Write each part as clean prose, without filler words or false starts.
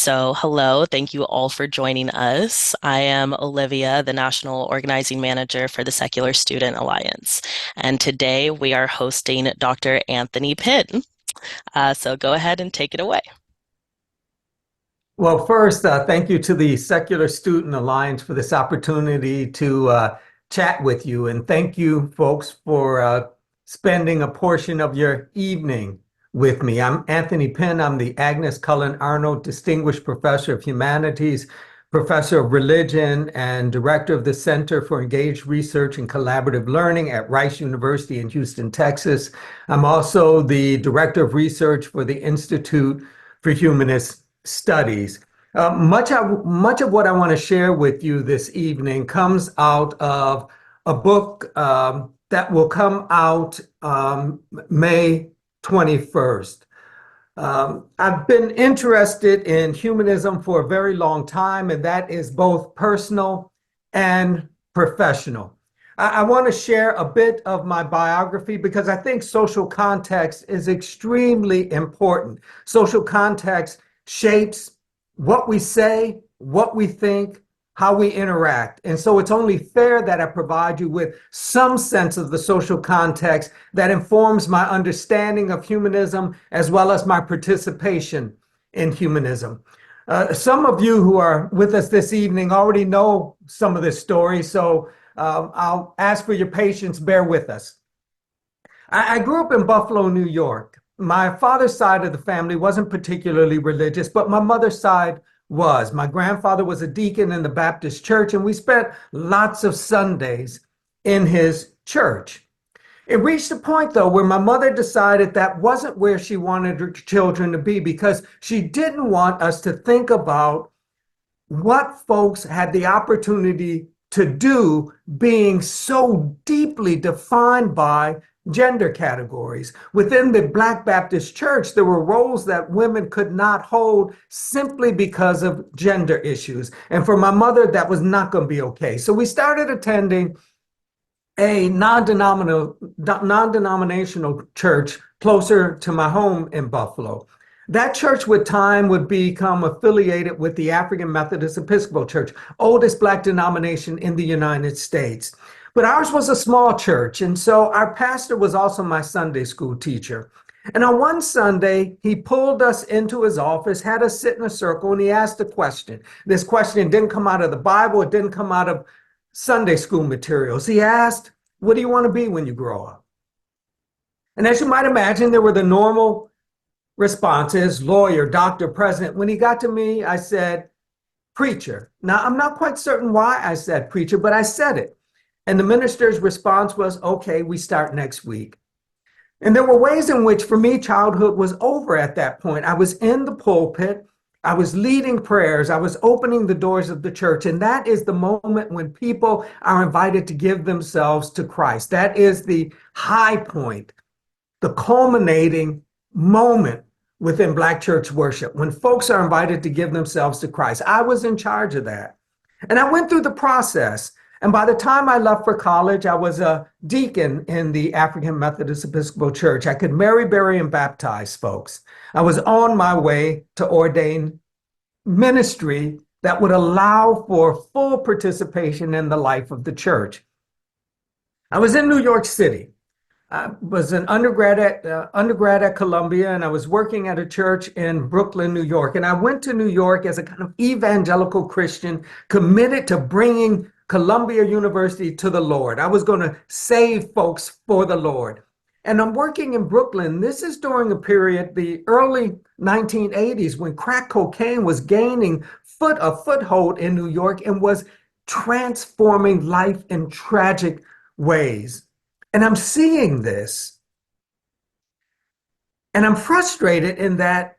So, hello, thank you all for joining us. I am Olivia, the National Organizing Manager for the Secular Student Alliance, and today we are hosting Dr. Anthony Pinn. So, go ahead and take it away. Well, first, thank you to the Secular Student Alliance for this opportunity to chat with you. And thank you, folks, for spending a portion of your evening with me. I'm Anthony Pinn. I'm the Agnes Cullen Arnold Distinguished Professor of Humanities, Professor of Religion, and Director of the Center for Engaged Research and Collaborative Learning at Rice University in Houston, Texas. I'm also the Director of Research for the Institute for Humanist Studies. Much of what I want to share with you this evening comes out of a book that will come out May 21st. I've been interested in humanism for a very long time, and that is both personal and professional. I want to share a bit of my biography because I think social context is extremely important. Social context shapes what we say, what we think, how we interact. And so it's only fair that I provide you with some sense of the social context that informs my understanding of humanism as well as my participation in humanism. Some of you who are with us this evening already know some of this story, so I'll ask for your patience, bear with us. I grew up in Buffalo, New York. My father's side of the family wasn't particularly religious, but my mother's side was. My grandfather was a deacon in the Baptist church, and we spent lots of Sundays in his church. It reached a point, though, where my mother decided that wasn't where she wanted her children to be because she didn't want us to think about what folks had the opportunity to do being so deeply defined by gender categories. Within the Black Baptist Church, there were roles that women could not hold simply because of gender issues. And for my mother, that was not going to be okay. So we started attending a non-denominational church closer to my home in Buffalo. That church with time would become affiliated with the African Methodist Episcopal Church, oldest Black denomination in the United States. But ours was a small church, and so our pastor was also my Sunday school teacher. And on one Sunday, he pulled us into his office, had us sit in a circle, and he asked a question. This question didn't come out of the Bible, it didn't come out of Sunday school materials. He asked, "What do you want to be when you grow up?" And as you might imagine, there were the normal responses: lawyer, doctor, president. When he got to me, I said, preacher. Now, I'm not quite certain why I said preacher, but I said it. And the minister's response was, okay, we start next week. And there were ways in which, for me, childhood was over at that point. I was in the pulpit. I was leading prayers. I was opening the doors of the church. And that is the moment when people are invited to give themselves to Christ. That is the high point, the culminating moment within Black church worship, when folks are invited to give themselves to Christ. I was in charge of that. And I went through the process. And by the time I left for college, I was a deacon in the African Methodist Episcopal Church. I could marry, bury, and baptize folks. I was on my way to ordain ministry that would allow for full participation in the life of the church. I was in New York City. I was an undergrad at Columbia, and I was working at a church in Brooklyn, New York. And I went to New York as a kind of evangelical Christian, committed to bringing Columbia University to the Lord. I was going to save folks for the Lord. And I'm working in Brooklyn. This is during a period, the early 1980s, when crack cocaine was gaining a foothold in New York and was transforming life in tragic ways. And I'm seeing this, and I'm frustrated in that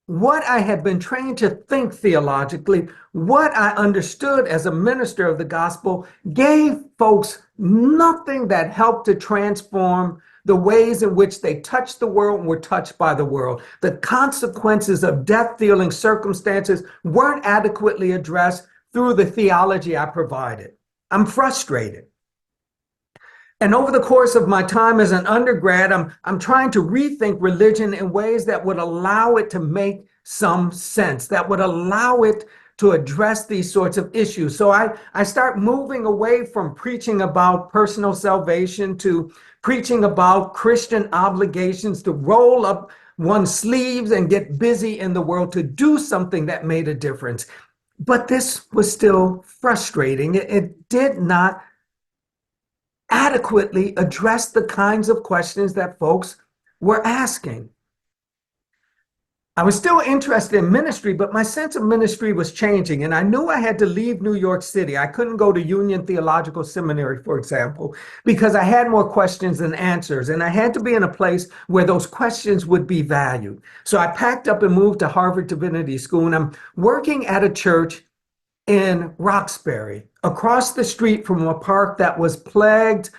what I had been trained to think theologically, what I understood as a minister of the gospel, gave folks nothing that helped to transform the ways in which they touched the world and were touched by the world. The consequences of death-dealing circumstances weren't adequately addressed through the theology I provided. I'm frustrated. And over the course of my time as an undergrad, I'm trying to rethink religion in ways that would allow it to make some sense, that would allow it to address these sorts of issues. So I start moving away from preaching about personal salvation to preaching about Christian obligations to roll up one's sleeves and get busy in the world to do something that made a difference. But this was still frustrating. It did not adequately address the kinds of questions that folks were asking. I was still interested in ministry, but my sense of ministry was changing, and I knew I had to leave New York City. I couldn't go to Union Theological Seminary, for example, because I had more questions than answers, and I had to be in a place where those questions would be valued. So I packed up and moved to Harvard Divinity School, and I'm working at a church in Roxbury, across the street from a park that was plagued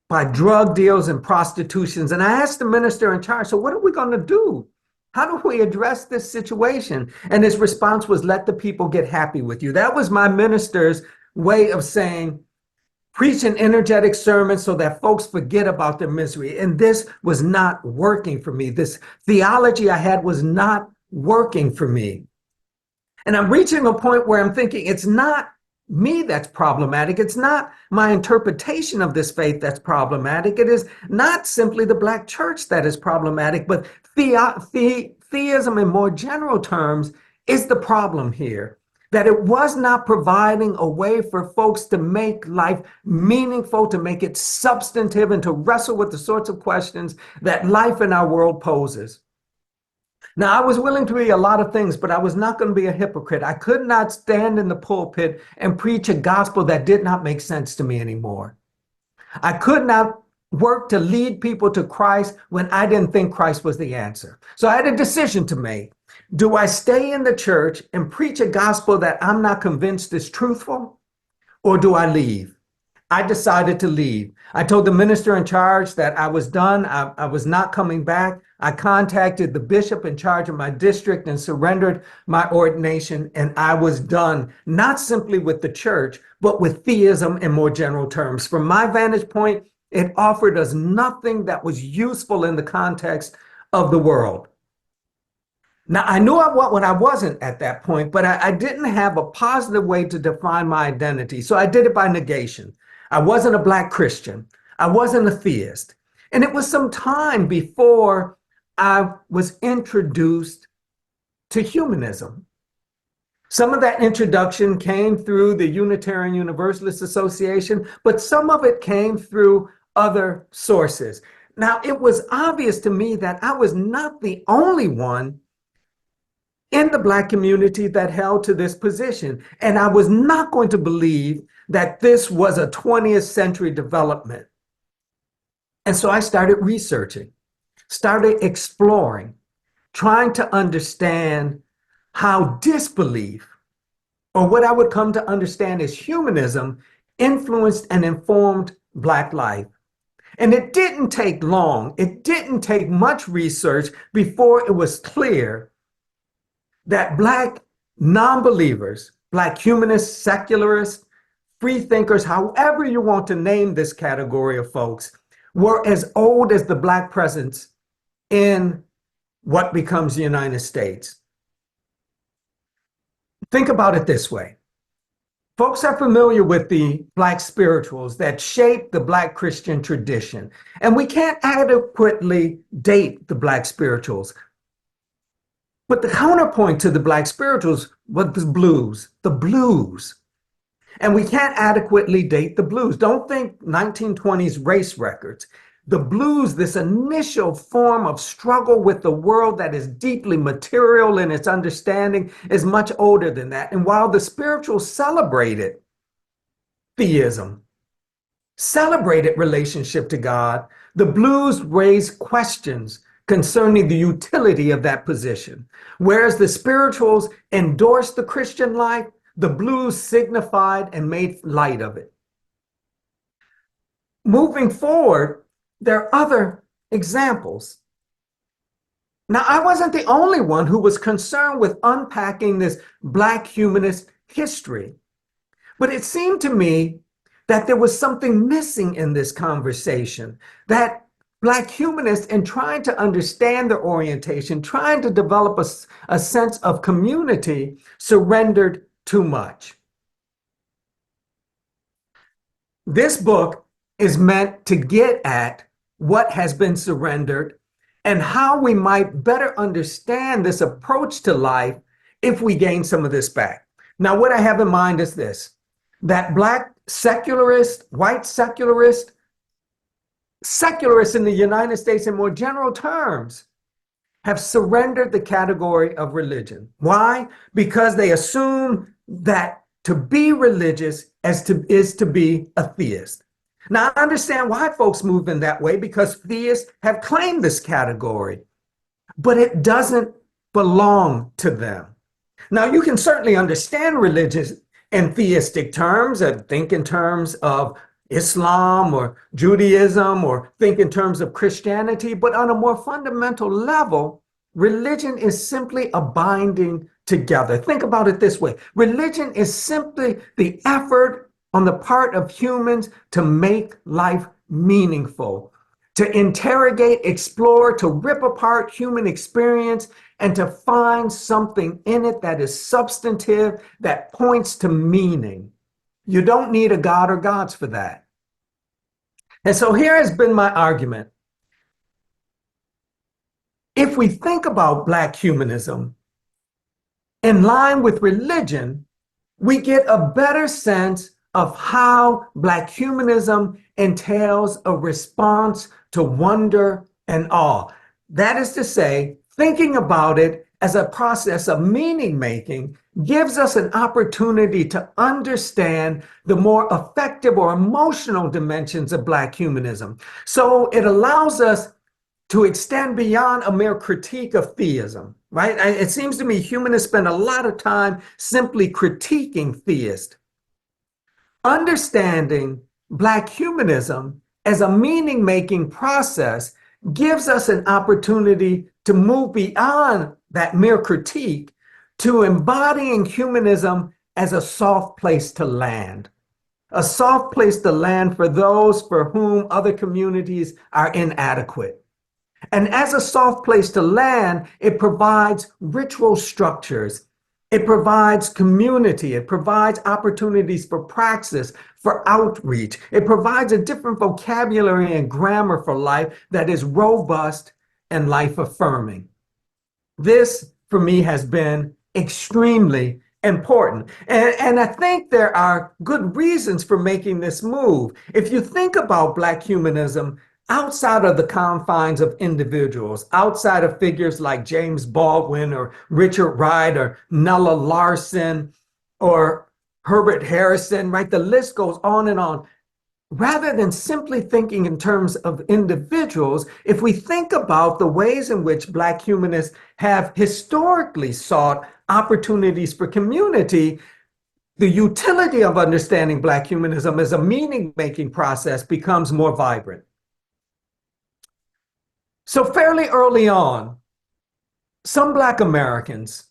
by drug deals and prostitutions. And I asked the minister in charge, so what are we going to do? How do we address this situation? And his response was, let the people get happy with you. That was my minister's way of saying, preach an energetic sermon so that folks forget about their misery. And this was not working for me. This theology I had was not working for me. And I'm reaching a point where I'm thinking it's not me that's problematic. It's not my interpretation of this faith that's problematic. It is not simply the Black church that is problematic, but theism in more general terms is the problem here. That it was not providing a way for folks to make life meaningful, to make it substantive, and to wrestle with the sorts of questions that life in our world poses. Now, I was willing to be a lot of things, but I was not going to be a hypocrite. I could not stand in the pulpit and preach a gospel that did not make sense to me anymore. I could not work to lead people to Christ when I didn't think Christ was the answer. So I had a decision to make. Do I stay in the church and preach a gospel that I'm not convinced is truthful, or do I leave? I decided to leave. I told the minister in charge that I was done. I was not coming back. I contacted the bishop in charge of my district and surrendered my ordination, and I was done, not simply with the church, but with theism in more general terms. From my vantage point, it offered us nothing that was useful in the context of the world. Now, I knew what I wasn't at that point, but I didn't have a positive way to define my identity. So I did it by negation. I wasn't a Black Christian. I wasn't a theist. And it was some time before I was introduced to humanism. Some of that introduction came through the Unitarian Universalist Association, but some of it came through other sources. Now, it was obvious to me that I was not the only one in the Black community that held to this position. And I was not going to believe that this was a 20th century development. And so I started researching, started exploring, trying to understand how disbelief, or what I would come to understand as humanism, influenced and informed Black life. And it didn't take long, it didn't take much research before it was clear that Black non-believers, Black humanists, secularists, free thinkers, however you want to name this category of folks, were as old as the Black presence in what becomes the United States. Think about it this way. Folks are familiar with the Black spirituals that shape the Black Christian tradition, and we can't adequately date the Black spirituals. But the counterpoint to the Black spirituals was the blues. And we can't adequately date the blues. Don't think 1920s race records. The blues, this initial form of struggle with the world that is deeply material in its understanding, is much older than that. And while the spirituals celebrated theism, celebrated relationship to God, the blues raised questions concerning the utility of that position. Whereas the spirituals endorsed the Christian life, the blues signified and made light of it. Moving forward, there are other examples. Now, I wasn't the only one who was concerned with unpacking this Black humanist history, but it seemed to me that there was something missing in this conversation, that Black humanists, in trying to understand their orientation, trying to develop a sense of community, surrendered too much. This book is meant to get at what has been surrendered and how we might better understand this approach to life if we gain some of this back. Now, what I have in mind is this, that Black secularists, white secularists, secularists in the United States in more general terms have surrendered the category of religion. Why? Because they assume that to be religious is to be a theist. Now, I understand why folks move in that way because theists have claimed this category, but it doesn't belong to them. Now, you can certainly understand religion in theistic terms and think in terms of Islam or Judaism or think in terms of Christianity, but on a more fundamental level, religion is simply a binding together. Think about it this way. Religion is simply the effort on the part of humans to make life meaningful, to interrogate, explore, to rip apart human experience, and to find something in it that is substantive, that points to meaning. You don't need a God or gods for that. And so here has been my argument. If we think about Black humanism in line with religion, we get a better sense of how Black humanism entails a response to wonder and awe. That is to say, thinking about it as a process of meaning making gives us an opportunity to understand the more affective or emotional dimensions of Black humanism. So it allows us to extend beyond a mere critique of theism, right? It seems to me humanists spend a lot of time simply critiquing theists. Understanding Black humanism as a meaning-making process gives us an opportunity to move beyond that mere critique to embodying humanism as a soft place to land. A soft place to land for those for whom other communities are inadequate. And as a soft place to land, it provides ritual structures. It provides community. It provides opportunities for praxis, for outreach. It provides a different vocabulary and grammar for life that is robust and life affirming. This, for me, has been extremely important. And I think there are good reasons for making this move. If you think about Black humanism, outside of the confines of individuals, outside of figures like James Baldwin or Richard Wright or Nella Larson or Herbert Harrison, right? The list goes on and on. Rather than simply thinking in terms of individuals, if we think about the ways in which Black humanists have historically sought opportunities for community, the utility of understanding Black humanism as a meaning-making process becomes more vibrant. So fairly early on, some Black Americans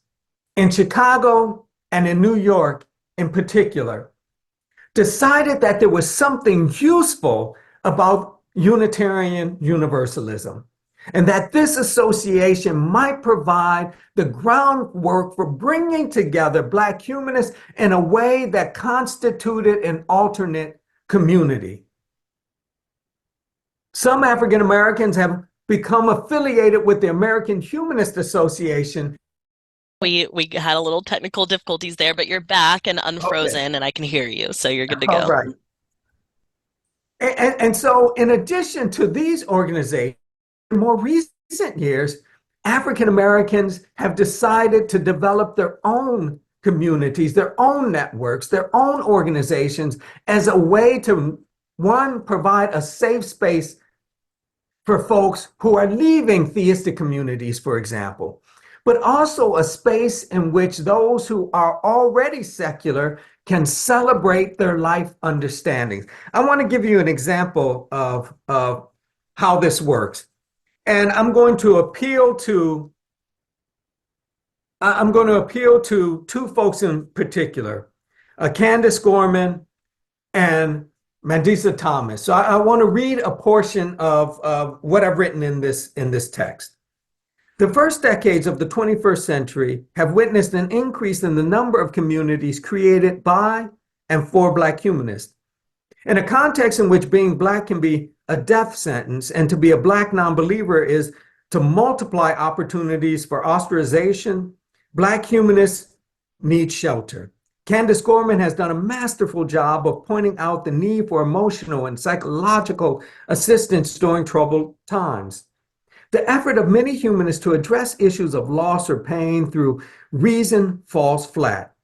in Chicago and in New York in particular decided that there was something useful about Unitarian Universalism, and that this association might provide the groundwork for bringing together Black humanists in a way that constituted an alternate community. Some African Americans have become affiliated with the American Humanist Association. We had a little technical difficulties there, but you're back and Okay, unfrozen, and I can hear you, so you're good to all go. right. And so, in addition to these organizations, in more recent years, African Americans have decided to develop their own communities, their own networks, their own organizations as a way to, one, provide a safe space for folks who are leaving theistic communities, for example, but also a space in which those who are already secular can celebrate their life understandings. I want to give you an example of how this works. And I'm going to appeal to two folks in particular, Candace Gorman and Mandisa Thomas. So I want to read a portion of what I've written in this text. The first decades of the 21st century have witnessed an increase in the number of communities created by and for Black humanists. In a context in which being Black can be a death sentence and to be a Black non-believer is to multiply opportunities for ostracization, Black humanists need shelter. Candace Gorman has done a masterful job of pointing out the need for emotional and psychological assistance during troubled times. The effort of many humanists to address issues of loss or pain through reason falls flat.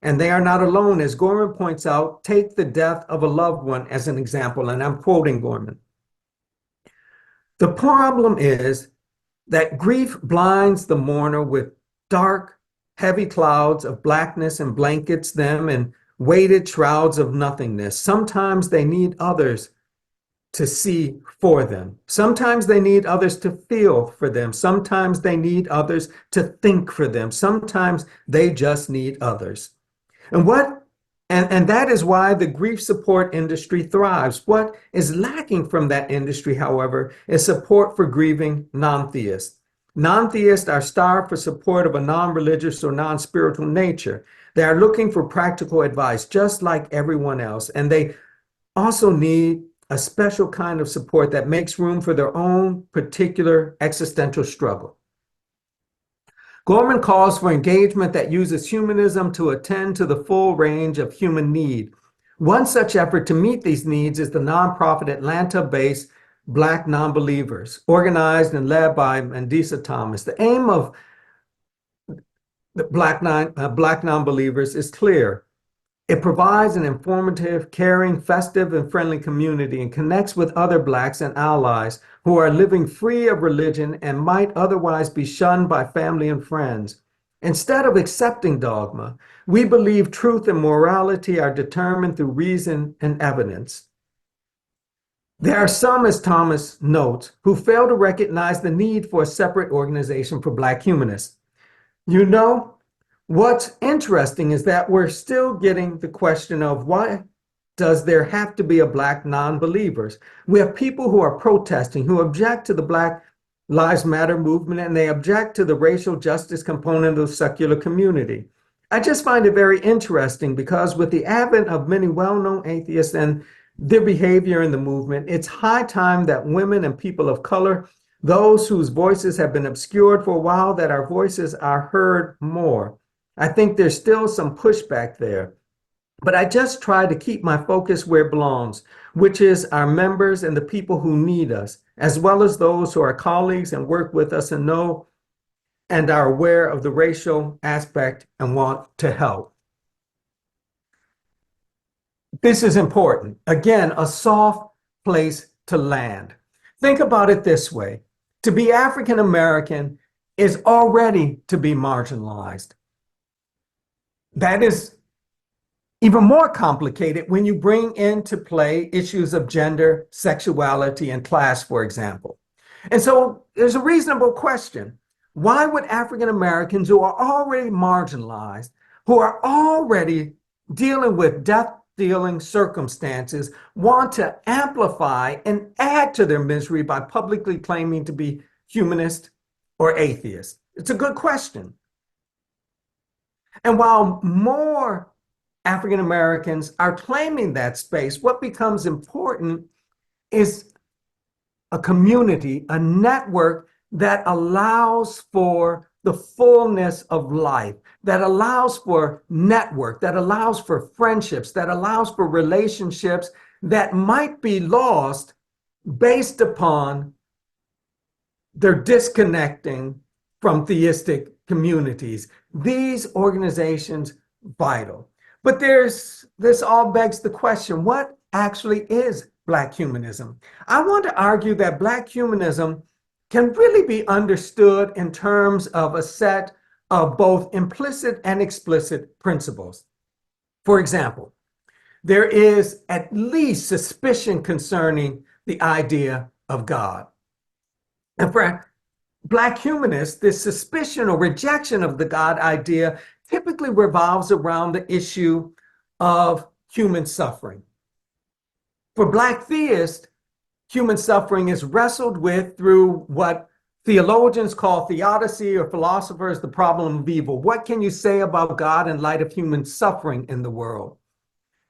And they are not alone. As Gorman points out, take the death of a loved one as an example, and I'm quoting Gorman. The problem is that grief blinds the mourner with dark, heavy clouds of blackness and blankets them in weighted shrouds of nothingness. Sometimes they need others to see for them. Sometimes they need others to feel for them. Sometimes they need others to think for them. Sometimes they just need others. And that is why the grief support industry thrives. What is lacking from that industry, however, is support for grieving non-theists. Non-theists are starved for support of a non-religious or non-spiritual nature. They are looking for practical advice, just like everyone else. And they also need a special kind of support that makes room for their own particular existential struggle. Gorman calls for engagement that uses humanism to attend to the full range of human need. One such effort to meet these needs is the nonprofit Atlanta-based Black Nonbelievers, organized and led by Mandisa Thomas. The aim of the Black Nonbelievers is clear. It provides an informative, caring, festive, and friendly community and connects with other Blacks and allies who are living free of religion and might otherwise be shunned by family and friends. Instead of accepting dogma, we believe truth and morality are determined through reason and evidence. There are some, as Thomas notes, who fail to recognize the need for a separate organization for Black humanists. You know, what's interesting is that we're still getting the question of why does there have to be a Black non-believers? We have people who are protesting, who object to the Black Lives Matter movement, and they object to the racial justice component of the secular community. I just find it very interesting because with the advent of many well-known atheists and their behavior in the movement, it's high time that women and people of color, those whose voices have been obscured for a while, that our voices are heard more. I think there's still some pushback there, but I just try to keep my focus where it belongs, which is our members and the people who need us, as well as those who are colleagues and work with us and know and are aware of the racial aspect and want to help. This is important. Again, a soft place to land. Think about it this way. To be African American is already to be marginalized. That is even more complicated when you bring into play issues of gender, sexuality, and class, for example. And so there's a reasonable question. Why would African Americans who are already marginalized, who are already dealing with death-dealing circumstances, want to amplify and add to their misery by publicly claiming to be humanist or atheist? It's a good question. And while more African Americans are claiming that space, what becomes important is a community, a network that allows for the fullness of life, that allows for network, that allows for friendships, that allows for relationships that might be lost based upon their disconnecting from theistic communities. These organizations vital. But this all begs the question, what actually is Black humanism? I want to argue that Black humanism can really be understood in terms of a set of both implicit and explicit principles. For example, there is at least suspicion concerning the idea of God. And for Black humanists, this suspicion or rejection of the God idea typically revolves around the issue of human suffering. For Black theists, human suffering is wrestled with through what theologians call theodicy, or philosophers the problem of evil. What can you say about God in light of human suffering in the world?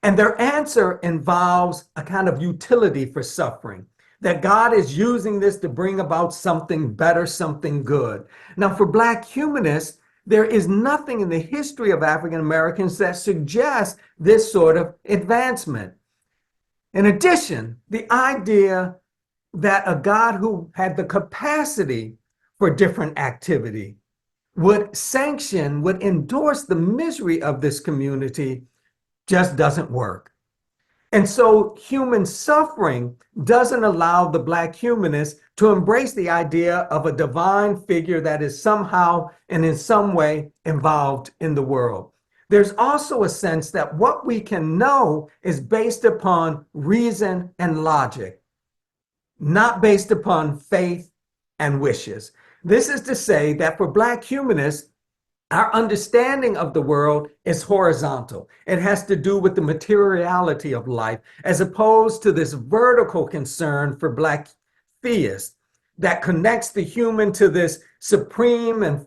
And their answer involves a kind of utility for suffering, that God is using this to bring about something better, something good. Now, for Black humanists, there is nothing in the history of African Americans that suggests this sort of advancement. In addition, the idea that a God who had the capacity for different activity would sanction, would endorse the misery of this community just doesn't work. And so human suffering doesn't allow the Black humanists to embrace the idea of a divine figure that is somehow and in some way involved in the world. There's also a sense that what we can know is based upon reason and logic, not based upon faith and wishes. This is to say that for Black humanists, our understanding of the world is horizontal. It has to do with the materiality of life, as opposed to this vertical concern for Black theists that connects the human to this supreme and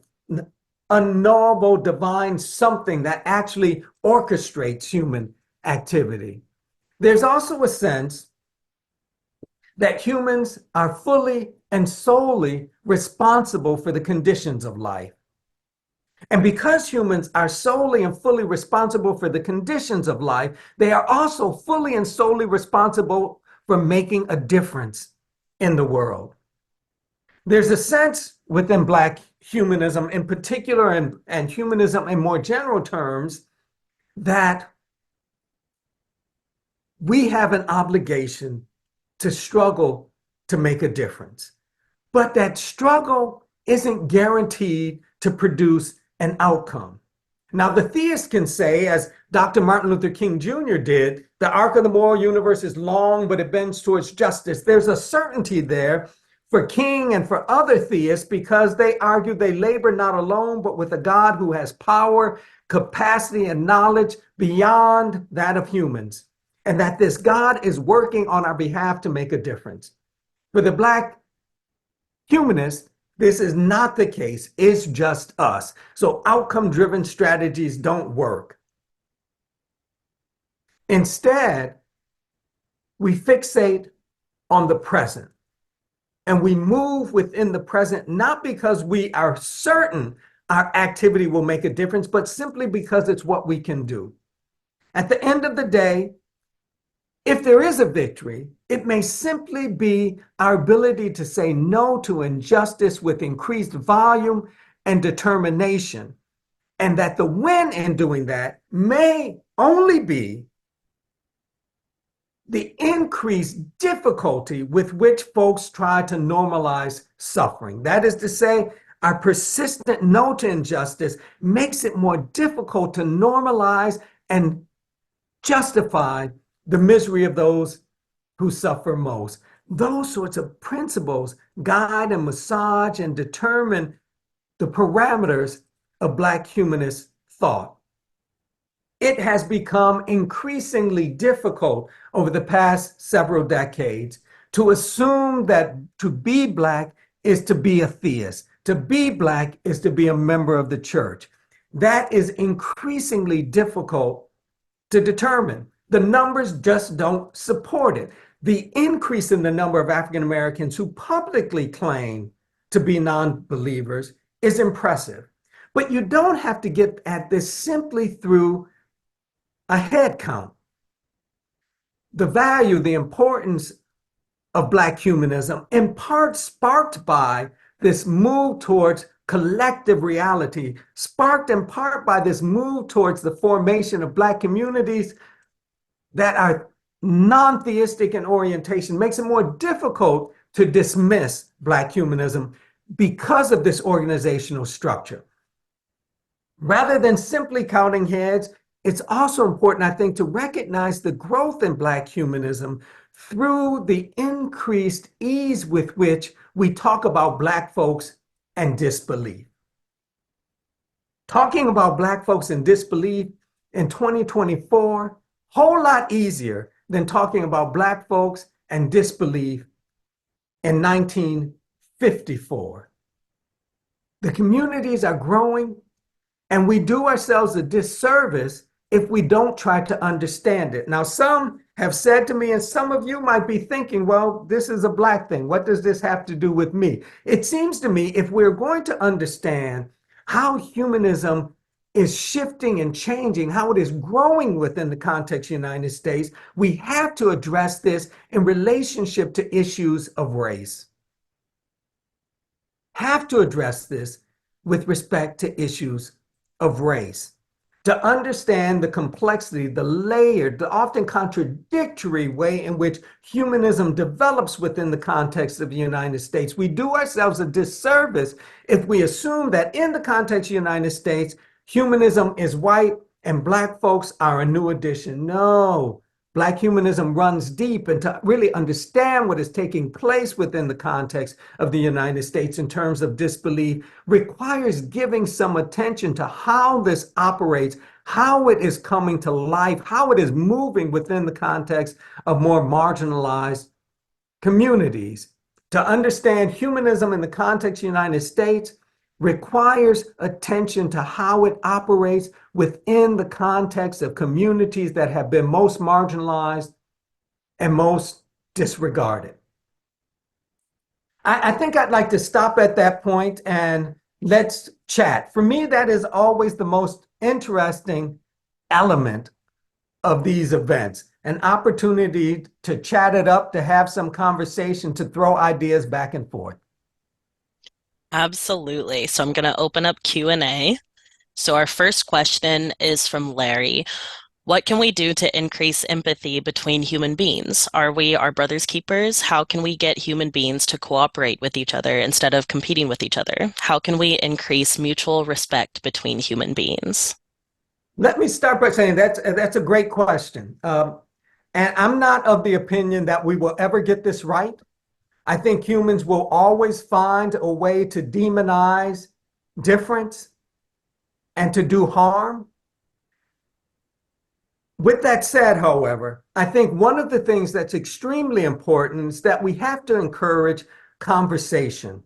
unknowable divine something that actually orchestrates human activity. There's also a sense that humans are fully and solely responsible for the conditions of life. And because humans are solely and fully responsible for the conditions of life, they are also fully and solely responsible for making a difference in the world. There's a sense within Black humanism in particular, and humanism in more general terms, that we have an obligation to struggle to make a difference. But that struggle isn't guaranteed to produce an outcome. Now, the theist can say, as Dr. Martin Luther King Jr. did, the arc of the moral universe is long, but it bends towards justice. There's a certainty there for King and for other theists because they argue they labor not alone, but with a God who has power, capacity, and knowledge beyond that of humans, and that this God is working on our behalf to make a difference. For the Black humanist, this is not the case. It's just us. So outcome-driven strategies don't work. Instead, we fixate on the present and we move within the present, not because we are certain our activity will make a difference, but simply because it's what we can do. At the end of the day, if there is a victory, it may simply be our ability to say no to injustice with increased volume and determination, and that the win in doing that may only be the increased difficulty with which folks try to normalize suffering. That is to say, our persistent no to injustice makes it more difficult to normalize and justify the misery of those who suffer most. Those sorts of principles guide and massage and determine the parameters of Black humanist thought. It has become increasingly difficult over the past several decades to assume that to be Black is to be a theist. To be Black is to be a member of the church. That is increasingly difficult to determine. The numbers just don't support it. The increase in the number of African Americans who publicly claim to be non-believers is impressive. But you don't have to get at this simply through a head count. The value, the importance of Black humanism, in part sparked by this move towards collective reality, sparked in part by this move towards the formation of Black communities that are non-theistic in orientation, makes it more difficult to dismiss Black humanism because of this organizational structure. Rather than simply counting heads, it's also important, I think, to recognize the growth in Black humanism through the increased ease with which we talk about Black folks and disbelief. Talking about Black folks and disbelief in 2024, whole lot easier than talking about Black folks and disbelief in 1954. The communities are growing, and we do ourselves a disservice if we don't try to understand it. Now, some have said to me, and some of you might be thinking, well, this is a Black thing. What does this have to do with me? It seems to me if we're going to understand how humanism is shifting and changing, how it is growing within the context of the United States, we have to address this in relationship to issues of race. Have to address this with respect to issues of race. To understand the complexity, the layered, the often contradictory way in which humanism develops within the context of the United States, we do ourselves a disservice if we assume that in the context of the United States, humanism is white and Black folks are a new addition. No. Black humanism runs deep, and to really understand what is taking place within the context of the United States in terms of disbelief requires giving some attention to how this operates, how it is coming to life, how it is moving within the context of more marginalized communities. To understand humanism in the context of the United States requires attention to how it operates within the context of communities that have been most marginalized and most disregarded. I think I'd like to stop at that point and let's chat. For me, that is always the most interesting element of these events, an opportunity to chat it up, to have some conversation, to throw ideas back and forth. Absolutely. So I'm going to open up Q&A. So our first question is from Larry. What can we do to increase empathy between human beings? Are we our brother's keepers? How can we get human beings to cooperate with each other instead of competing with each other? How can we increase mutual respect between human beings? Let me start by saying that's a great question. And I'm not of the opinion that we will ever get this right. I think humans will always find a way to demonize difference and to do harm. With that said, however, I think one of the things that's extremely important is that we have to encourage conversation,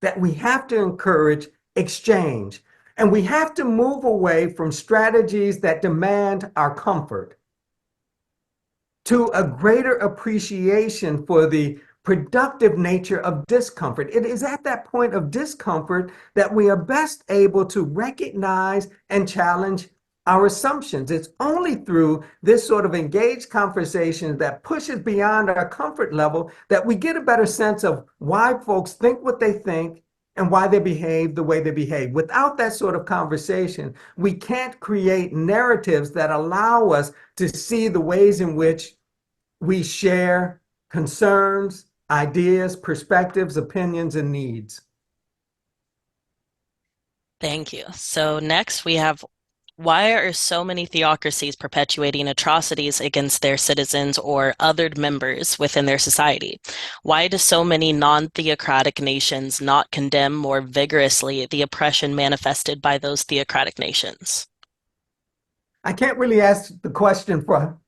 that we have to encourage exchange, and we have to move away from strategies that demand our comfort to a greater appreciation for the productive nature of discomfort. It is at that point of discomfort that we are best able to recognize and challenge our assumptions. It's only through this sort of engaged conversation that pushes beyond our comfort level that we get a better sense of why folks think what they think and why they behave the way they behave. Without that sort of conversation, we can't create narratives that allow us to see the ways in which we share concerns, ideas, perspectives, opinions, and needs. Thank you. So next we have, why are so many theocracies perpetuating atrocities against their citizens or othered members within their society? Why do so many non-theocratic nations not condemn more vigorously the oppression manifested by those theocratic nations? I can't really ask the question for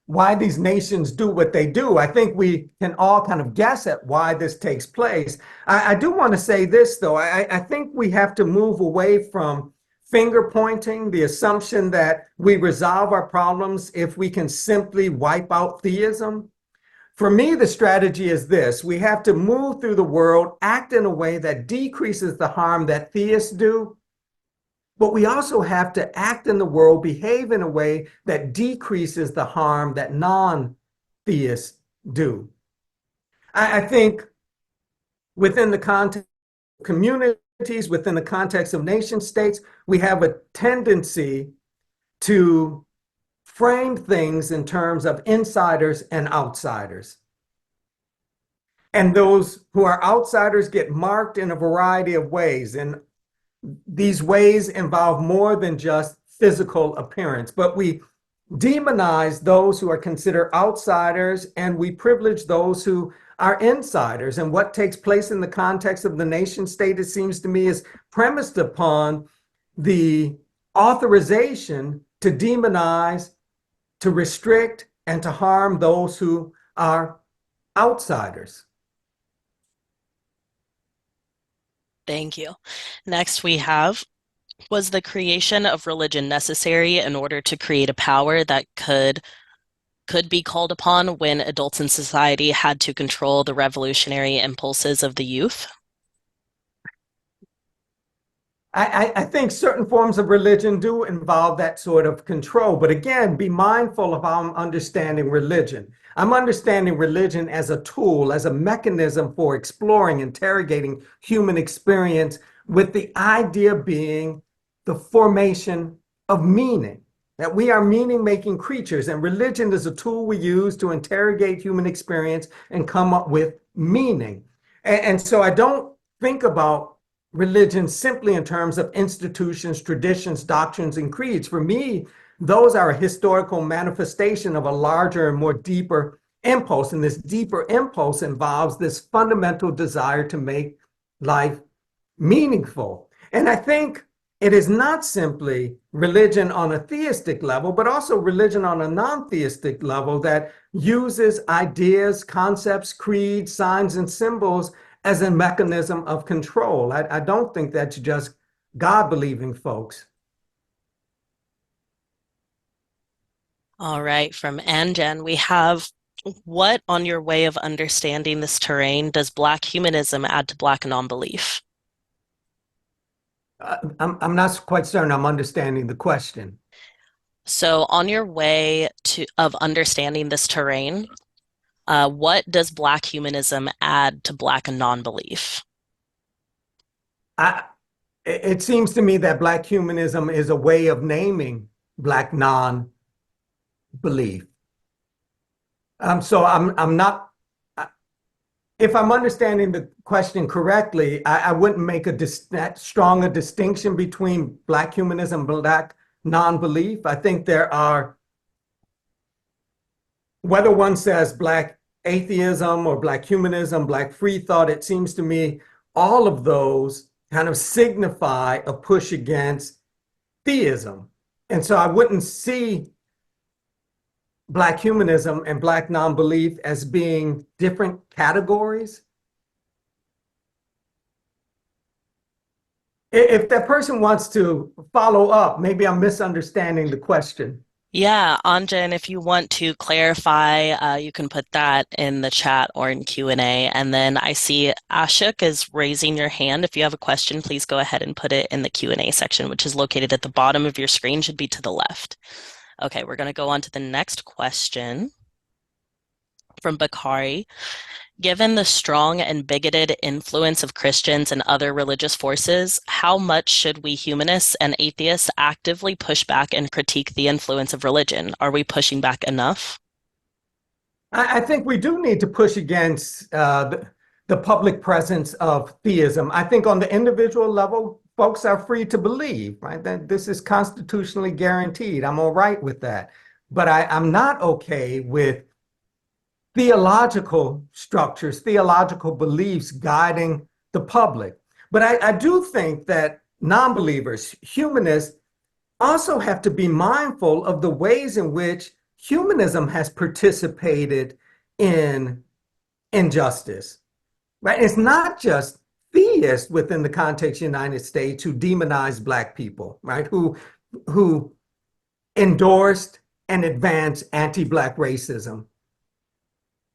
why these nations do what they do. I think we can all kind of guess at why this takes place. I do want to say this, though. I think we have to move away from finger pointing, the assumption that we resolve our problems if we can simply wipe out theism. For me, the strategy is this: we have to move through the world, act in a way that decreases the harm that theists do, but we also have to act in the world, behave in a way that decreases the harm that non-theists do. I think within the context of communities, within the context of nation states, we have a tendency to frame things in terms of insiders and outsiders. And those who are outsiders get marked in a variety of ways. And these ways involve more than just physical appearance, but we demonize those who are considered outsiders and we privilege those who are insiders. And what takes place in the context of the nation state, it seems to me, is premised upon the authorization to demonize, to restrict, and to harm those who are outsiders. Thank you. Next, we have, was the creation of religion necessary in order to create a power that could be called upon when adults in society had to control the revolutionary impulses of the youth? I think certain forms of religion do involve that sort of control. But again, be mindful of how I'm understanding religion. I'm understanding religion as a tool, as a mechanism for exploring, interrogating human experience, with the idea being the formation of meaning, that we are meaning-making creatures, and religion is a tool we use to interrogate human experience and come up with meaning. And so I don't think about religion simply in terms of institutions, traditions, doctrines, and creeds. For me, those are a historical manifestation of a larger and more deeper impulse. And this deeper impulse involves this fundamental desire to make life meaningful. And I think it is not simply religion on a theistic level, but also religion on a non-theistic level that uses ideas, concepts, creeds, signs, and symbols as a mechanism of control. I don't think that's just God-believing folks. All right, from Anjan, we have, what on your way of understanding this terrain does Black humanism add to Black non-belief? I'm not quite certain I'm understanding the question. So, on your way to of understanding this terrain, what does Black humanism add to Black non-belief? I, it seems to me that Black humanism is a way of naming Black non-belief. So I'm not, if I'm understanding the question correctly, I wouldn't make that strong a distinction between Black humanism and Black non-belief. I think there are, whether one says Black atheism or Black humanism, Black free thought, it seems to me all of those kind of signify a push against theism. And so I wouldn't see Black humanism and Black non-belief as being different categories. If that person wants to follow up, maybe I'm misunderstanding the question. Yeah, Anjan, if you want to clarify, you can put that in the chat or in Q&A. And then I see Ashok is raising your hand. If you have a question, please go ahead and put it in the Q&A section, which is located at the bottom of your screen, should be to the left. Okay, we're going to go on to the next question from Bakari. Given the strong and bigoted influence of Christians and other religious forces, how much should we humanists and atheists actively push back and critique the influence of religion? Are we pushing back enough? I think we do need to push against the public presence of theism. I think on the individual level, folks are free to believe, right? That this is constitutionally guaranteed. I'm all right with that. But I'm not okay with theological structures, theological beliefs guiding the public. But I do think that non-believers, humanists, also have to be mindful of the ways in which humanism has participated in injustice, right? It's not just theists within the context of the United States who demonize Black people, right? Who endorsed and advanced anti-Black racism.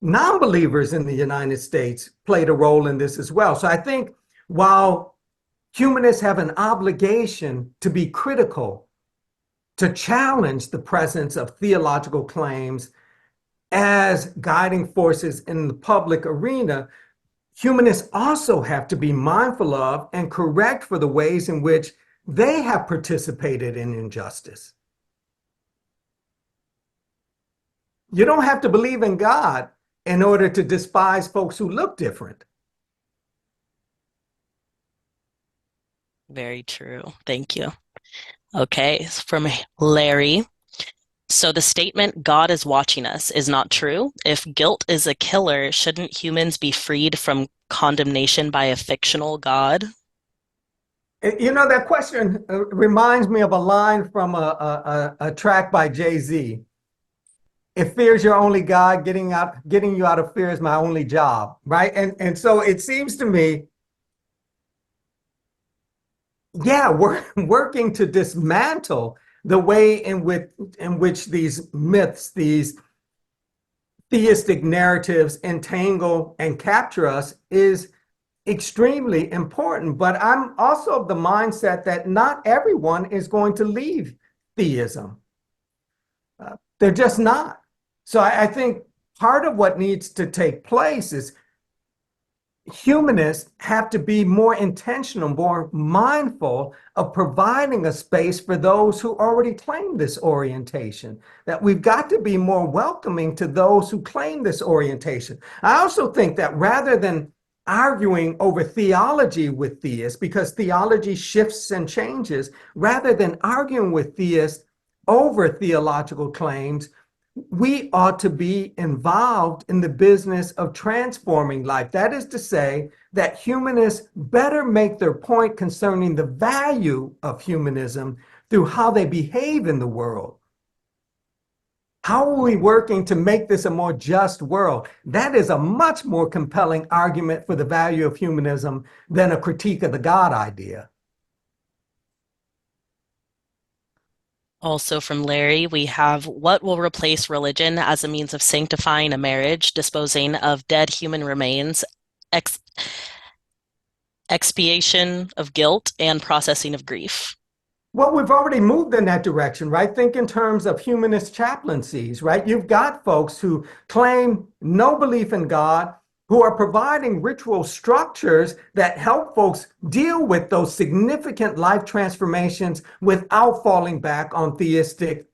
Non-believers in the United States played a role in this as well. So I think while humanists have an obligation to be critical, to challenge the presence of theological claims as guiding forces in the public arena, humanists also have to be mindful of and correct for the ways in which they have participated in injustice. You don't have to believe in God in order to despise folks who look different. Very true. Thank you. Okay, from Larry. So the statement, God is watching us, is not true. If guilt is a killer, shouldn't humans be freed from condemnation by a fictional God? You know, that question reminds me of a line from a track by Jay-Z. if fear is your only God, getting you out of fear is my only job, right? And so it seems to me, yeah, we're working to dismantle the way in which these myths, these theistic narratives entangle and capture us is extremely important. But I'm also of the mindset that not everyone is going to leave theism. They're just not. So I think part of what needs to take place is humanists have to be more intentional, more mindful of providing a space for those who already claim this orientation, that we've got to be more welcoming to those who claim this orientation. I also think that rather than arguing over theology with theists, because theology shifts and changes, rather than arguing with theists over theological claims, we ought to be involved in the business of transforming life. That is to say, that humanists better make their point concerning the value of humanism through how they behave in the world. How are we working to make this a more just world? That is a much more compelling argument for the value of humanism than a critique of the God idea. Also from Larry, we have what will replace religion as a means of sanctifying a marriage, disposing of dead human remains, ex expiation of guilt, and processing of grief. Well, we've already moved in that direction, right? Think in terms of humanist chaplaincies, right? You've got folks who claim no belief in God, who are providing ritual structures that help folks deal with those significant life transformations without falling back on theistic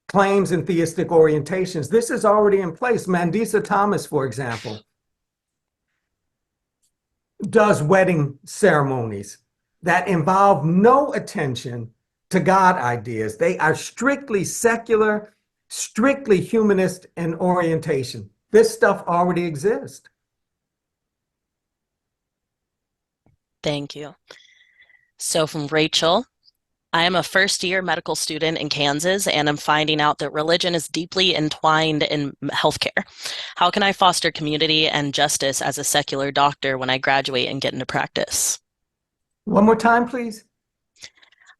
claims and theistic orientations. This is already in place. Mandisa Thomas, for example, does wedding ceremonies that involve no attention to God ideas. They are strictly secular, strictly humanist in orientation. This stuff already exists. Thank you. So from Rachel, I am a first-year medical student in Kansas, and I'm finding out that religion is deeply entwined in healthcare. How can I foster community and justice as a secular doctor when I graduate and get into practice? One more time, please.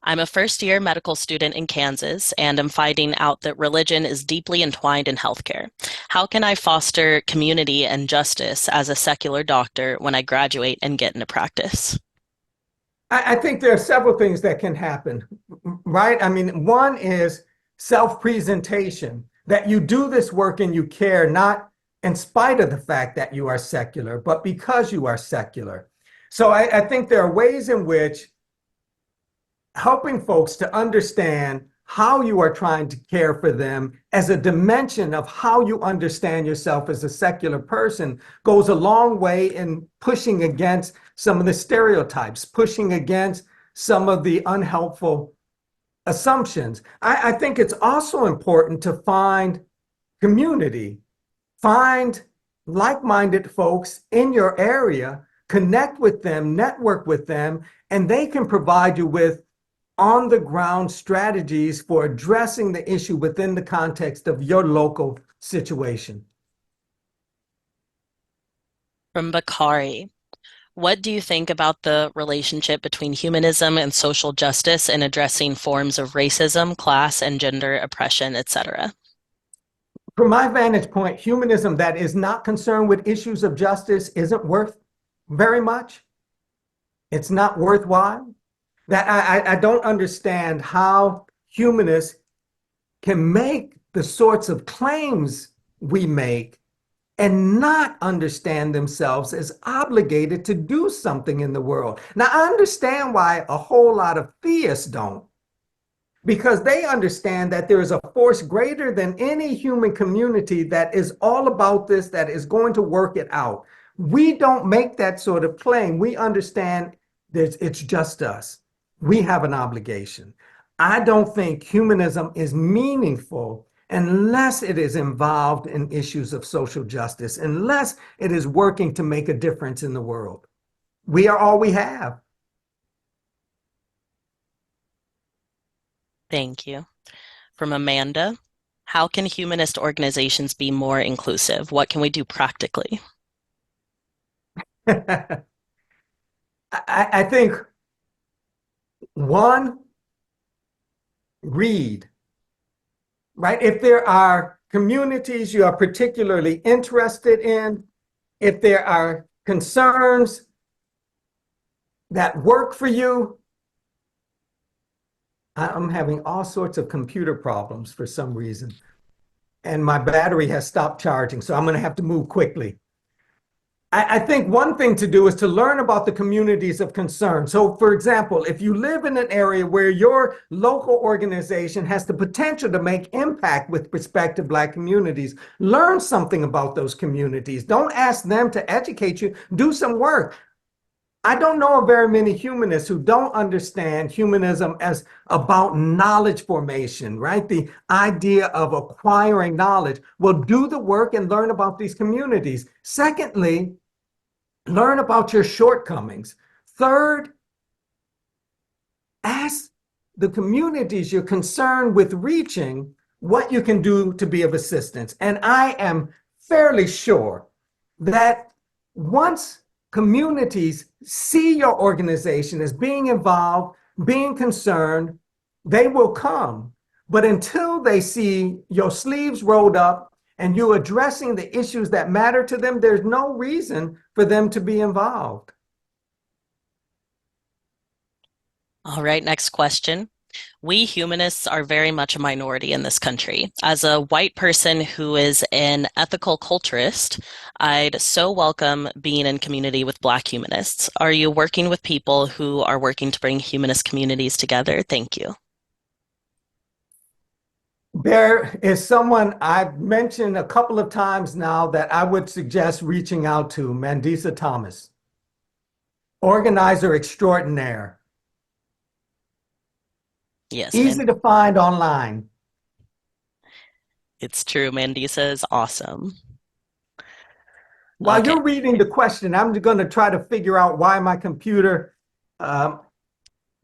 I'm a first-year medical student in Kansas, and I'm finding out that religion is deeply entwined in healthcare. How can I foster community and justice as a secular doctor when I graduate and get into practice? I think there are several things that can happen, right? I mean, one is self-presentation, that you do this work and you care, not in spite of the fact that you are secular, but because you are secular. So I think there are ways in which helping folks to understand how you are trying to care for them as a dimension of how you understand yourself as a secular person goes a long way in pushing against some of the stereotypes, pushing against some of the unhelpful assumptions. I think it's also important to find community, find like-minded folks in your area, connect with them, network with them, and they can provide you with on the ground strategies for addressing the issue within the context of your local situation. From Bakari, what do you think about the relationship between humanism and social justice in addressing forms of racism, class, and gender oppression, etc.? From my vantage point, humanism that is not concerned with issues of justice isn't worth very much. It's not worthwhile. That I don't understand how humanists can make the sorts of claims we make and not understand themselves as obligated to do something in the world. Now, I understand why a whole lot of theists don't, because they understand that there is a force greater than any human community that is all about this, that is going to work it out. We don't make that sort of claim. We understand that it's just us. We have an obligation. I don't think humanism is meaningful unless it is involved in issues of social justice, unless it is working to make a difference in the world. We are all we have. Thank you. From Amanda, How can humanist organizations be more inclusive? What can we do practically? I think one, read, right? If there are communities you are particularly interested in, if there are concerns that work for you, I'm having all sorts of computer problems for some reason, and my battery has stopped charging, so I'm going to have to move quickly. I think one thing to do is to learn about the communities of concern. So, for example, if you live in an area where your local organization has the potential to make impact with prospective Black communities, learn something about those communities. Don't ask them to educate you. Do some work. I don't know of very many humanists who don't understand humanism as about knowledge formation, right? The idea of acquiring knowledge. Well, do the work and learn about these communities. Secondly, learn about your shortcomings. Third, ask the communities you're concerned with reaching what you can do to be of assistance. And I am fairly sure that once communities see your organization as being involved, being concerned, they will come. But until they see your sleeves rolled up and you addressing the issues that matter to them, there's no reason for them to be involved. All right, next question. We humanists are very much a minority in this country. As a white person who is an ethical culturist, I'd so welcome being in community with Black humanists. Are you working with people who are working to bring humanist communities together? Thank you. There is someone I've mentioned a couple of times now that I would suggest reaching out to, Mandisa Thomas, organizer extraordinaire, Yes, easy to find online. it's true. Mandisa is awesome. While Okay, you're reading the question, I'm going to try to figure out why my computer um,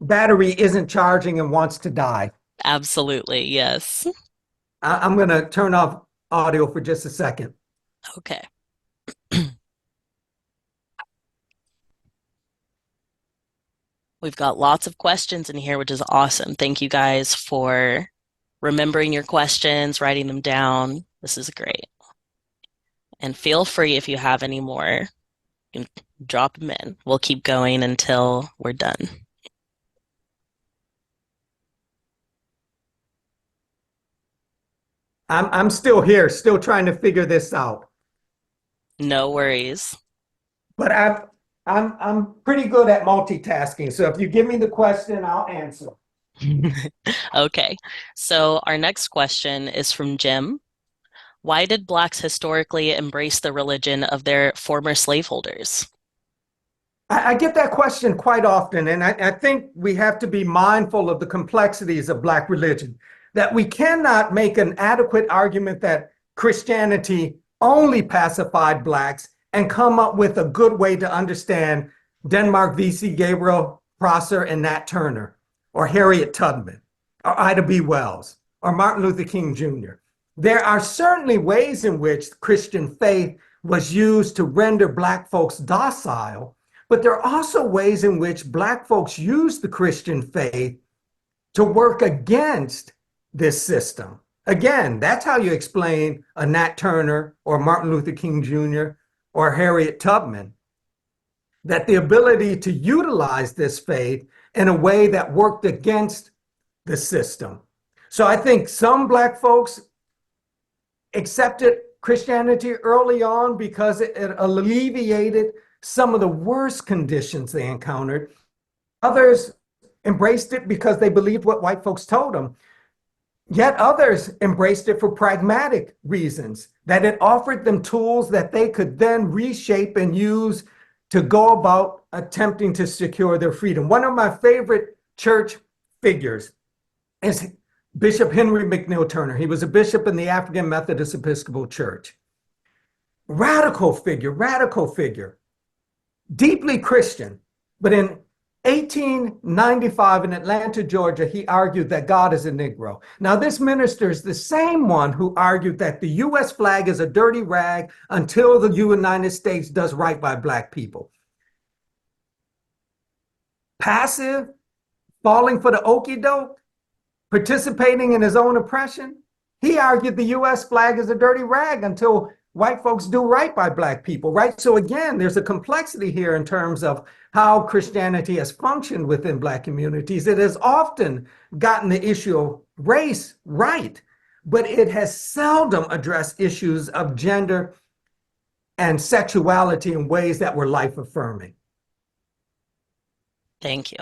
battery isn't charging and wants to die. absolutely. Yes. I'm going to turn off audio for just a second. Okay. We've got lots of questions in here, which is awesome. Thank you guys for remembering your questions, writing them down. This is great. And feel free if you have any more, you can drop them in. We'll keep going until we're done. I'm still here, still trying to figure this out. No worries. But I'm pretty good at multitasking. So if you give me the question, I'll answer. Okay, so our next question is from Jim. Why did Blacks historically embrace the religion of their former slaveholders? I get that question quite often, and I think we have to be mindful of the complexities of Black religion, that we cannot make an adequate argument that Christianity only pacified Blacks and come up with a good way to understand Denmark V.C. Gabriel Prosser and Nat Turner, or Harriet Tubman, or Ida B. Wells, or Martin Luther King Jr. There are certainly ways in which Christian faith was used to render Black folks docile, but there are also ways in which Black folks use the Christian faith to work against this system. Again, that's how you explain a Nat Turner or Martin Luther King Jr. or Harriet Tubman, that the ability to utilize this faith in a way that worked against the system. So I think some Black folks accepted Christianity early on because it alleviated some of the worst conditions they encountered. Others embraced it because they believed what white folks told them. Yet others embraced it for pragmatic reasons, that it offered them tools that they could then reshape and use to go about attempting to secure their freedom. One of my favorite church figures is Bishop Henry McNeil Turner. He was a bishop in the African Methodist Episcopal Church. Radical figure, deeply Christian, but in 1895 in Atlanta, Georgia, he argued that God is a Negro. Now, this minister is the same one who argued that the U.S. flag is a dirty rag until the United States does right by Black people. Passive, falling for the okie doke, participating in his own oppression. He argued the U.S. flag is a dirty rag until white folks do right by Black people, right? So again, there's a complexity here in terms of how Christianity has functioned within Black communities. It has often gotten the issue of race right, but it has seldom addressed issues of gender and sexuality in ways that were life affirming. Thank you.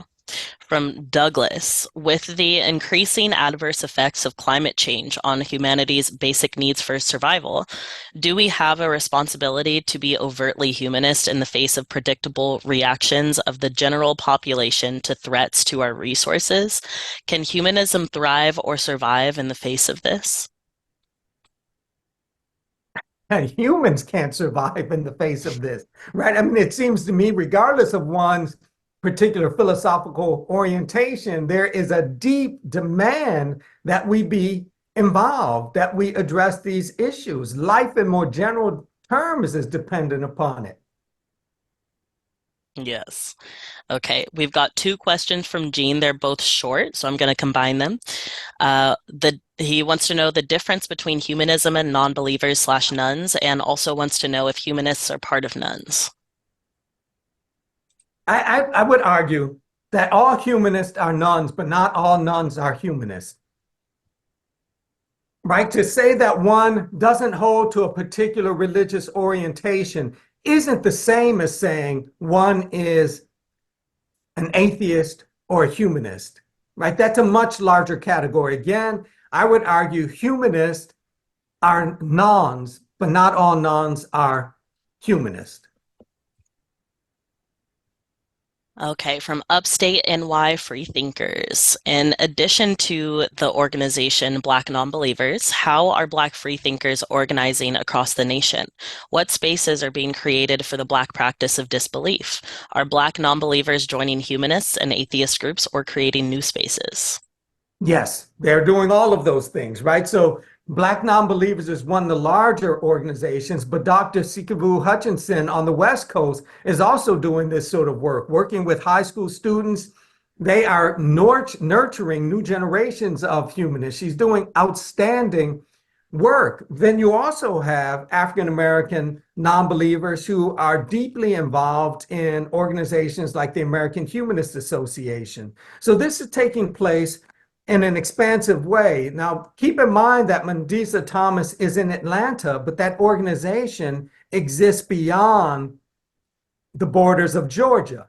From Douglas, with the increasing adverse effects of climate change on humanity's basic needs for survival, do we have a responsibility to be overtly humanist in the face of predictable reactions of the general population to threats to our resources? Can humanism thrive or survive in the face of this? And humans can't survive in the face of this, right? I mean, it seems to me, regardless of one's particular philosophical orientation, there is a deep demand that we be involved, that we address these issues. Life in more general terms is dependent upon it. Yes. Okay, we've got two questions from Gene. They're both short, so I'm going to combine them. He wants to know the difference between humanism and non-believers slash nuns, and also wants to know if humanists are part of nuns. I would argue that all humanists are nuns, but not all nuns are humanists. Right? To say that one doesn't hold to a particular religious orientation isn't the same as saying one is an atheist or a humanist, right? That's a much larger category. Again, I would argue humanists are nuns, but not all nuns are humanists. Okay, from Upstate NY Freethinkers. In addition to the organization Black Nonbelievers, how are Black freethinkers organizing across the nation? What spaces are being created for the Black practice of disbelief? Are Black nonbelievers joining humanists and atheist groups or creating new spaces? Yes, they're doing all of those things, right? So Black Nonbelievers is one of the larger organizations, but Dr. Sikivu Hutchinson on the West Coast is also doing this sort of work, working with high school students. They are nurturing new generations of humanists. She's doing outstanding work. Then you also have African American nonbelievers who are deeply involved in organizations like the American Humanist Association. So this is taking place in an expansive way. Now, keep in mind that Mandisa Thomas is in Atlanta, but that organization exists beyond the borders of Georgia.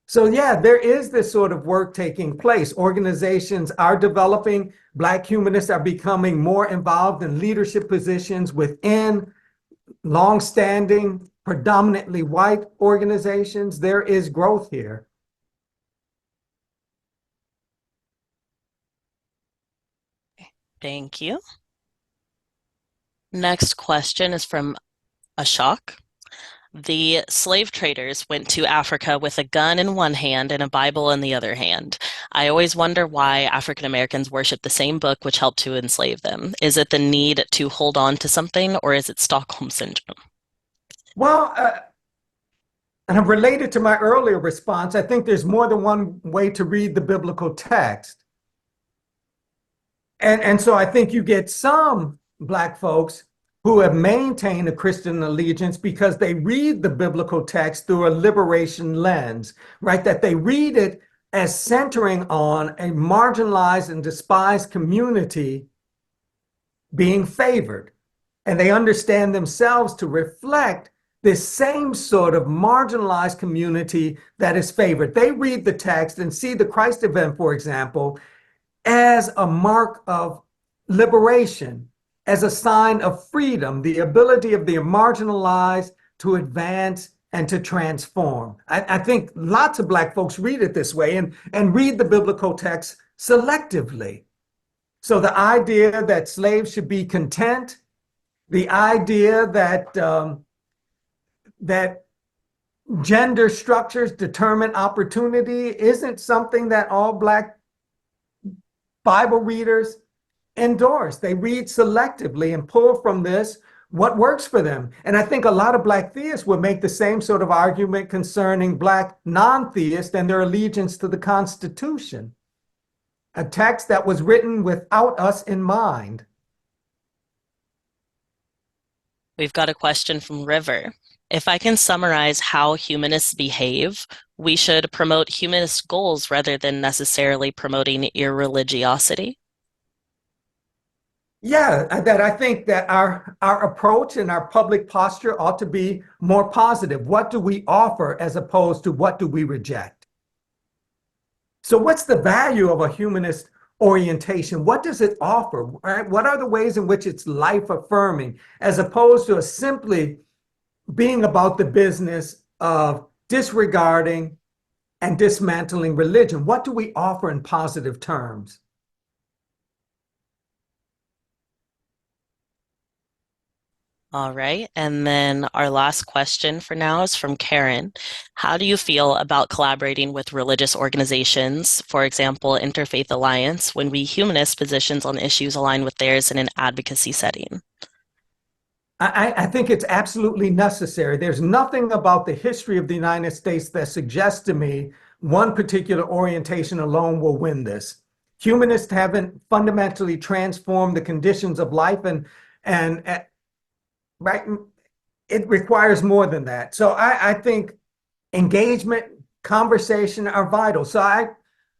So yeah, there is this sort of work taking place. Organizations are developing. Black humanists are becoming more involved in leadership positions within longstanding, predominantly white organizations. There is growth here. Thank you. Next question is from Ashok. The slave traders went to Africa with a gun in one hand and a Bible in the other hand. I always wonder why African Americans worship the same book which helped to enslave them. Is it the need to hold on to something, or is it Stockholm Syndrome? Well, and related to my earlier response, I think there's more than one way to read the biblical text. And so I think you get some Black folks who have maintained a Christian allegiance because they read the biblical text through a liberation lens, right? That they read it as centering on a marginalized and despised community being favored. And they understand themselves to reflect this same sort of marginalized community that is favored. They read the text and see the Christ event, for example, as a mark of liberation, as a sign of freedom, the ability of the marginalized to advance and to transform. I think lots of Black folks read it this way and read the biblical text selectively. So the idea that slaves should be content, the idea that Gender structures determine opportunity isn't something that all Black Bible readers endorse. They read selectively and pull from this what works for them. And I think a lot of Black theists would make the same sort of argument concerning Black non-theists and their allegiance to the Constitution, a text that was written without us in mind. We've got a question from River. If I can summarize how humanists behave, we should promote humanist goals rather than necessarily promoting irreligiosity. Yeah, that I think that our approach and our public posture ought to be more positive. What do we offer as opposed to what do we reject? So what's the value of a humanist orientation? What does it offer? Right? What are the ways in which it's life affirming as opposed to simply being about the business of disregarding and dismantling religion? What do we offer in positive terms? All right. And then our last question for now is from Karen. How do you feel about collaborating with religious organizations, for example, Interfaith Alliance, when we humanist positions on issues align with theirs in an advocacy setting? I think it's absolutely necessary. There's nothing about the history of the United States that suggests to me one particular orientation alone will win this. Humanists haven't fundamentally transformed the conditions of life, and right, it requires more than that. So I think engagement, conversation are vital. So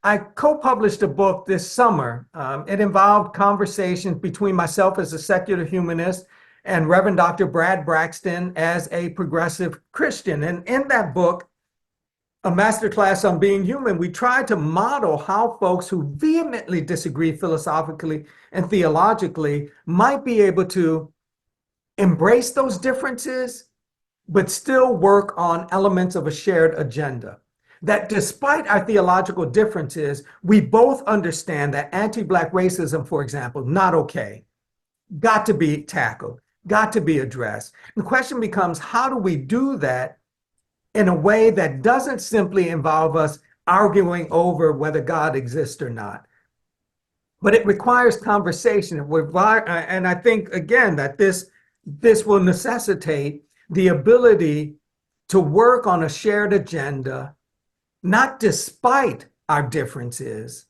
I co-published a book this summer. It involved conversations between myself as a secular humanist and Reverend Dr. Brad Braxton as a progressive Christian. And in that book, A Masterclass on Being Human, we tried to model how folks who vehemently disagree philosophically and theologically might be able to embrace those differences, but still work on elements of a shared agenda. That despite our theological differences, we both understand that anti-Black racism, for example, not okay, got to be tackled, got to be addressed. The question becomes, how do we do that in a way that doesn't simply involve us arguing over whether God exists or not? But it requires conversation. And I think, again, that this will necessitate the ability to work on a shared agenda, not despite our differences,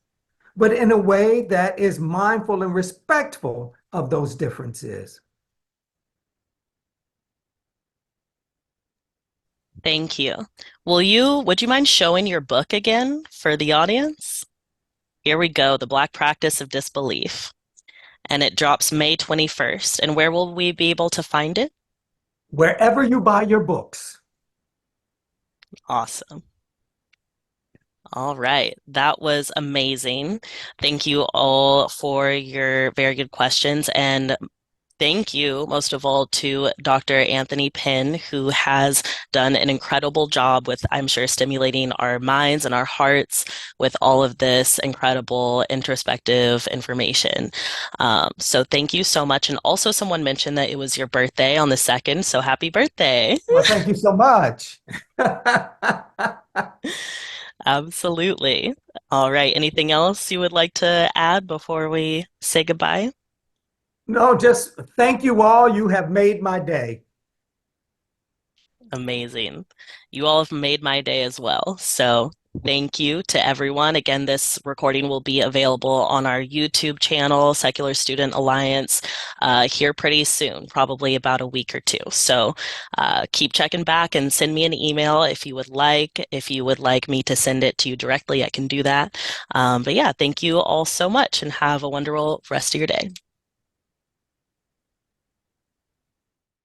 but in a way that is mindful and respectful of those differences. Thank you. Would you mind showing your book again for the audience? Here we go, The Black Practice of Disbelief. And it drops May 21st. And where will we be able to find it? Wherever you buy your books. Awesome. All right. That was amazing. Thank you all for your very good questions. And thank you, most of all, to Dr. Anthony Pinn, who has done an incredible job with, I'm sure, stimulating our minds and our hearts with all of this incredible introspective information. So thank you so much. And also, someone mentioned that it was your birthday on the 2nd, so happy birthday. Well, thank you so much. Absolutely. All right. Anything else you would like to add before we say goodbye? No, just thank you all. You have made my day. Amazing. You all have made my day as well. So thank you to everyone. Again, this recording will be available on our YouTube channel, Secular Student Alliance, here pretty soon, probably about a week or two. So keep checking back and send me an email if you would like. If you would like me to send it to you directly, I can do that. But yeah, thank you all so much and have a wonderful rest of your day.